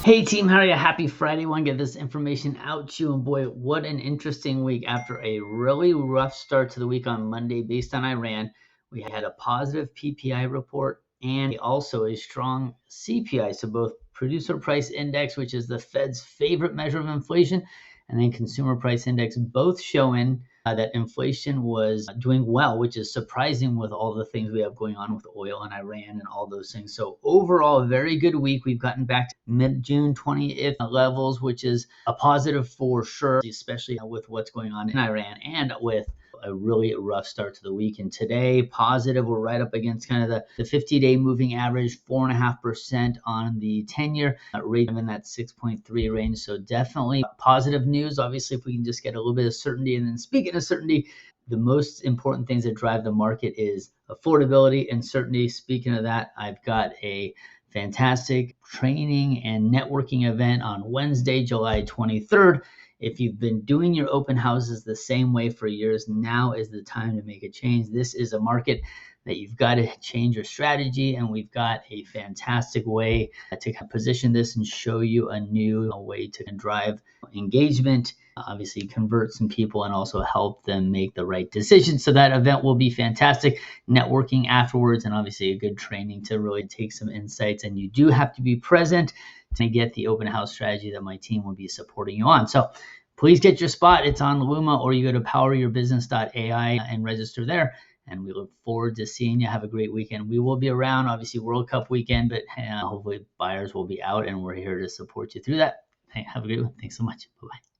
Hey team, how are you? Happy Friday. Want to get this information out to you. And boy, what an interesting week after a really rough start to the week on Monday based on Iran. We had a positive PPI report and also a strong CPI. So both producer price index, which is the Fed's favorite measure of inflation, and then consumer price index, both showing that inflation was doing well, which is surprising with all the things we have going on with oil and Iran and all those things. So overall, a very good week. We've gotten back to mid-June 20th levels, which is a positive for sure, especially with what's going on in Iran and with a really rough start to the week. And today, positive, we're right up against kind of the 50-day moving average, 4.5% on the 10-year rate in that 6.3 range. So definitely positive news. Obviously, if we can just get a little bit of certainty. And then speaking of certainty, the most important things that drive the market is affordability and certainty. Speaking of that, I've got a fantastic training and networking event on Wednesday, July 23rd. If you've been doing your open houses the same way for years, now is the time to make a change. This is a market that you've got to change your strategy, and we've got a fantastic way to position this and show you a new way to drive engagement, obviously convert some people and also help them make the right decisions. So that event will be fantastic. Networking afterwards, and obviously a good training to really take some insights. And you do have to be present to get the open house strategy that my team will be supporting you on. So please get your spot. It's on Luma, or you go to poweryourbusiness.ai and register there. And we look forward to seeing you. Have a great weekend. We will be around, obviously World Cup weekend, but hopefully buyers will be out and we're here to support you through that. Hey, have a great one. Thanks so much. Bye-bye.